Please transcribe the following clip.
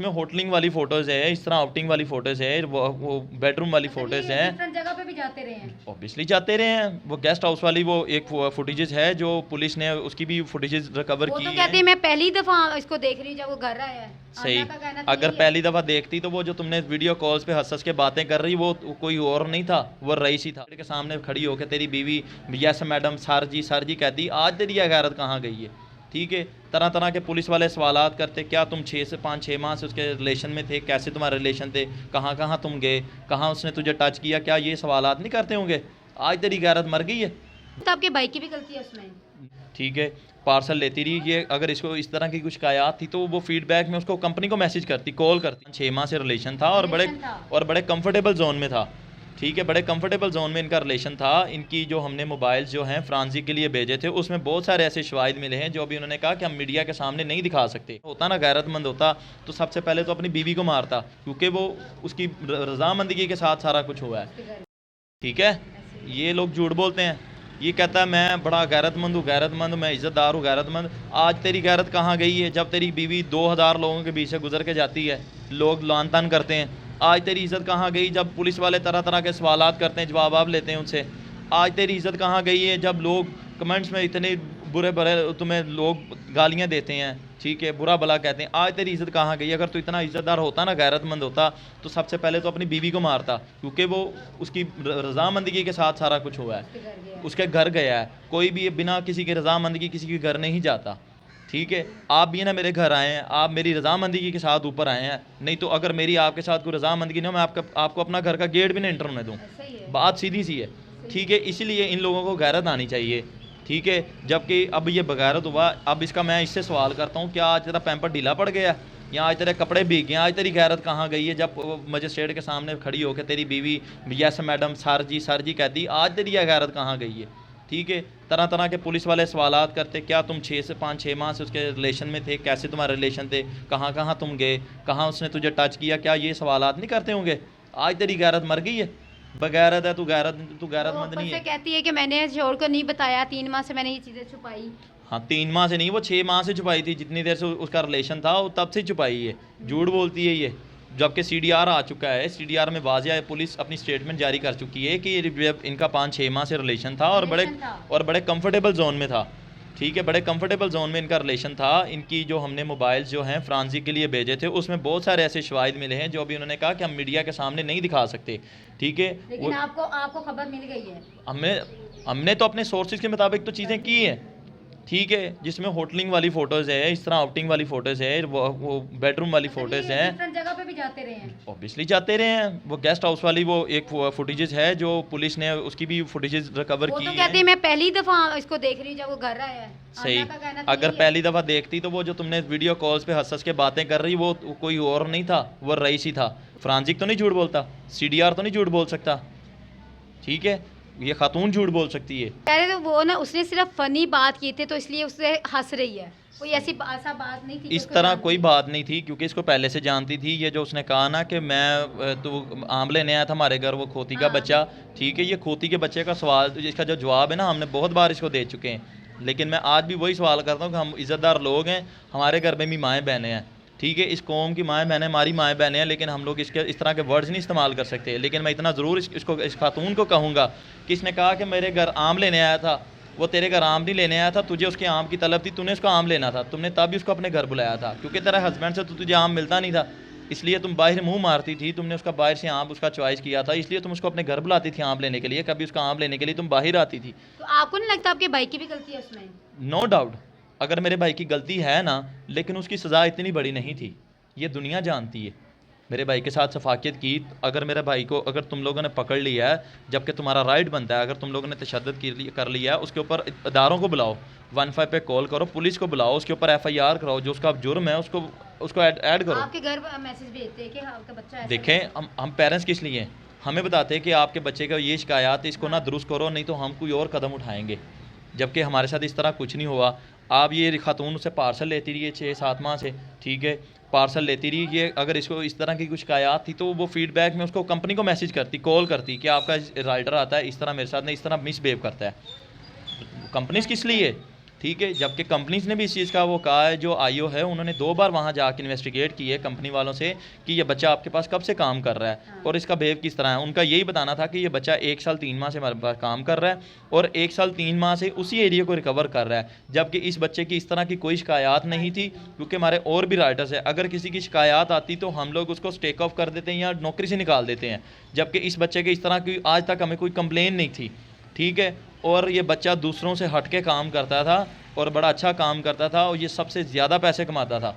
में होटलिंग वाली फोटोज है, इस तरह आउटिंग वाली फोटोज है, वो बेडरूम वाली फोटोज है। डिफरेंट जगह पे भी जाते रहे हैं। ऑब्वियसली जाते रहे हैं। वो गेस्ट हाउस वाली वो एक फुटेजेस है जो पुलिस ने उसकी भी फुटेजेस रिकवर वो की तो है। कहते हैं मैं पहली दफा इसको देख रही हूँ जब वो घर आया है। सही। अन्ना का कहना तो अगर यही है। पहली दफ़ा देखती तो वो जो तुमने वीडियो कॉल्स पे हंस हंस के बातें कर रही वो कोई और नहीं था, वो रईस ही था के सामने खड़ी होकर तेरी बीवी यस मैडम सर जी कहती आज तेरी यह गैरत कहाँ गई है। ठीक है, तरह तरह के पुलिस वाले सवालात करते, क्या तुम 6 माह से उसके रिलेशन में थे, कैसे तुम्हारे रिलेशन थे, कहाँ कहाँ तुम गए, कहाँ उसने तुझे टच किया, क्या ये सवालात नहीं करते होंगे। आज तेरी गैरत मर गई है। तो आपके भाई की भी गलती है उसमें। ठीक है, पार्सल लेती रही। ये अगर इसको इस तरह की कुछ शिकायत थी तो वो फीडबैक में उसको कंपनी को मैसेज करती, कॉल करती। 6 माह से रिलेशन था और बड़े कंफर्टेबल जोन में था। ठीक है, बड़े कंफर्टेबल जोन में इनका रिलेशन था। इनकी जो हमने मोबाइल्स जो हैं फ्रांसी के लिए भेजे थे उसमें बहुत सारे ऐसे शवाहिद मिले हैं जो अभी उन्होंने कहा कि हम मीडिया के सामने नहीं दिखा सकते। होता ना गैरतमंद होता तो सबसे पहले तो अपनी बीवी को मारता, क्योंकि वो उसकी रजामंदगी के साथ सारा कुछ हुआ है। ठीक है, ये लोग झूठ बोलते हैं। ये कहता है मैं बड़ा गैरतमंद हूँ, गैरतमंद मैं इज़्ज़तदार हूँ, गैरतमंद। आज तेरी गैरत कहाँ गई है जब तेरी बीवी 2000 लोगों के बीच से गुजर के जाती है, लोग लान तान करते हैं। आज तेरी इज़्ज़त कहाँ गई जब पुलिस वाले तरह तरह के सवालात करते हैं, जवाब आप लेते हैं उनसे। आज तेरी इज़्ज़त कहाँ गई है जब लोग कमेंट्स में इतने बुरे भरे तुम्हें लोग गालियाँ देते हैं, ठीक है, बुरा भला कहते हैं। आज तेरी इज़्ज़त कहाँ गई। अगर तू इतना इज़्ज़तदार होता ना, गैरतमंद होता, तो सबसे पहले तो अपनी बीवी को मारता, क्योंकि वो उसकी रजामंदगी के साथ सारा कुछ हुआ है। उसके घर गया है, कोई भी बिना किसी की रजामंदगी किसी के घर नहीं जाता। ठीक है, आप भी ना मेरे घर आए हैं, आप मेरी रजामंदगी के साथ ऊपर आए हैं, नहीं तो अगर मेरी आपके साथ कोई रजामंदगी नहीं हो, मैं आपको अपना घर का गेट भी नहीं एंटर होने दूँ। बात सीधी सी है। ठीक है, इसीलिए इन लोगों को गैरत आनी चाहिए। ठीक है, जबकि अब ये बगैरत हुआ। अब इसका मैं इससे सवाल करता हूँ, क्या आज तेरा पैम्पर ढीला पड़ गया या आज तेरे कपड़े भीग गए, आज तेरी गैरत कहाँ गई है जब मजिस्ट्रेट के सामने खड़ी होकर तेरी बीवी यस मैडम सर जी कहती आज तेरी यह गैरत कहाँ गई है। ठीक है, तरह तरह के पुलिस वाले सवालात करते, क्या तुम 6 माह से उसके रिलेशन में थे, कैसे तुम्हारे रिलेशन थे, कहाँ कहाँ तुम गए, कहाँ उसने तुझे टच किया, क्या ये सवालात नहीं करते होंगे। आज तेरी गैरत मर गई है। बगैरत है तू, गैरतमंद नहीं है। कहती है कि मैंने शोर को नहीं बताया, 3 माह से मैंने ये चीजें छुपाई। हाँ, 3 माह से नहीं, वो 6 माह से छुपाई थी, जितनी देर से उसका रिलेशन था वो तब से छुपाई है। झूठ बोलती है ये। जबकि CDR आ चुका है, CDR में वाज़ेह पुलिस अपनी स्टेटमेंट जारी कर चुकी है कि इनका 5-6 माह से रिलेशन था और बड़े कंफर्टेबल जोन में था। ठीक है, बड़े कंफर्टेबल जोन में इनका रिलेशन था। इनकी जो हमने मोबाइल्स जो हैं फ्रांसी के लिए भेजे थे उसमें बहुत सारे ऐसे शवाहिद मिले हैं जो अभी उन्होंने कहा कि हम मीडिया के सामने नहीं दिखा सकते। ठीक है, लेकिन आपको खबर मिल गई है। हमने तो अपने सोर्सेज के मुताबिक तो चीज़ें की हैं। ठीक है, जिसमें होटलिंग वाली फोटोज़ है, इस तरह आउटिंग वाली फोटोज़ है, वो बेडरूम वाली फोटोज़ हैं। डिफरेंट जगह पे भी जाते रहे हैं। ऑब्वियसली जाते रहे हैं। वो गेस्ट हाउस वाली वो एक फुटेजेस है जो पुलिस ने उसकी भी फुटेजेस रिकवर वो की तो है। कहते हैं मैं पहली दफा इसको देख रही हूँ जब वो घर आया है। सही। अन्ना का कहना तो अगर यही है। पहली दफ़ा देखती तो वो जो तुमने वीडियो कॉल्स पे हंस हंस के बातें कर रही वो कोई और नहीं था, वो रईस ही था। फ्रांसिक तो नहीं झूठ बोलता, CDR तो नहीं झूठ बोल सकता। ठीक है, ये खातून झूठ बोल सकती है। कह रहे थे वो ना, उसने सिर्फ फनी बात की थी तो इसलिए उससे हंस रही है। कोई ऐसा बात नहीं थी। इस तरह कोई बात नहीं थी, क्योंकि इसको पहले से जानती थी। ये जो उसने कहा ना कि मैं तो आम लेने आया था हमारे घर, वो खोती का बच्चा। ठीक है, ये खोती के बच्चे का सवाल, इसका जो जवाब है ना, हमने बहुत बार इसको दे चुके हैं। लेकिन मैं आज भी वही सवाल करता हूँ कि हम इज़्ज़तदार लोग हैं, हमारे घर में भी माएँ बहनें हैं। ठीक है, इस कौम की माएँ बहनें हमारी माएँ बहनें हैं, लेकिन हम लोग इस तरह के वर्ड्स नहीं इस्तेमाल कर सकते। लेकिन मैं इतना ज़रूर इस खातून को कहूँगा कि इसने कहा कि मेरे घर आम लेने आया था। वो तेरे घर आम नहीं लेने आया था, तुझे उसके आम की तलब थी, तूने उसका आम लेना था, तुमने तब भी उसको अपने घर बुलाया था, क्योंकि तेरा हस्बैंड से तो तुझे आम मिलता नहीं था, इसलिए तुम बाहर मुंह मारती थी। तुमने उसका बाहर से आम उसका चॉइस किया था, इसलिए तुम उसको अपने घर बुलाती थी आम लेने के लिए। कभी उसका आम लेने के लिए तुम बाहर आती थी। तो आपको नहीं लगता आपके भाई की भी गलती है उसमें? नो डाउट, अगर मेरे भाई की गलती है ना, लेकिन उसकी सज़ा इतनी बड़ी नहीं थी, ये दुनिया जानती है। मेरे भाई के साथ शफाकियत की, अगर मेरे भाई को अगर तुम लोगों ने पकड़ लिया है, जबकि तुम्हारा राइट बनता है, अगर तुम लोगों ने तशद्दुद कर लिया है, उसके ऊपर इदारों को बुलाओ, 15 पे कॉल करो, पुलिस को बुलाओ, उसके ऊपर FIR कराओ, जो उसका जुर्म है उसको ऐड करो। आपके घर मैसेज भेजते हैं कि आपका बच्चा ऐसा देखें, हम पेरेंट्स किस लिए हैं? हमें बताते हैं कि आपके बच्चे का ये शिकायत है, इसको ना दुरुस्त करो, नहीं तो हम कोई और कदम उठाएंगे। जबकि हमारे साथ इस तरह कुछ नहीं हुआ। आप ये खातून उससे पार्सल लेती रही है 6-7 माह से। ठीक है, पार्सल लेती रही। ये अगर इसको इस तरह की कुछ शिकायत थी तो वो फीडबैक में उसको कंपनी को मैसेज करती, कॉल करती कि आपका राइडर आता है इस तरह मेरे साथ नहीं, इस तरह मिसबिहेव करता है। कंपनीज किस लिए? ठीक है। जबकि कंपनीज ने भी इस चीज़ का वो कहा है, जो आईओ है उन्होंने 2 बार वहाँ जाके इन्वेस्टिगेट की है कंपनी वालों से कि ये बच्चा आपके पास कब से काम कर रहा है और इसका बिहेव किस तरह है। उनका यही बताना था कि ये बच्चा 1 साल 3 माह से हमारे पास काम कर रहा है और 1 साल 3 माह से उसी एरिया को रिकवर कर रहा है, जबकि इस बच्चे की इस तरह की कोई शिकायत नहीं थी। क्योंकि हमारे और भी राइटर्स हैं, अगर किसी की शिकायत आती तो हम लोग उसको टेक ऑफ कर देते हैं या नौकरी से निकाल देते हैं, जबकि इस बच्चे के इस तरह की आज तक हमें कोई कंप्लेन नहीं थी। ठीक है। और ये बच्चा दूसरों से हट के काम करता था और बड़ा अच्छा काम करता था और ये सबसे ज़्यादा पैसे कमाता था।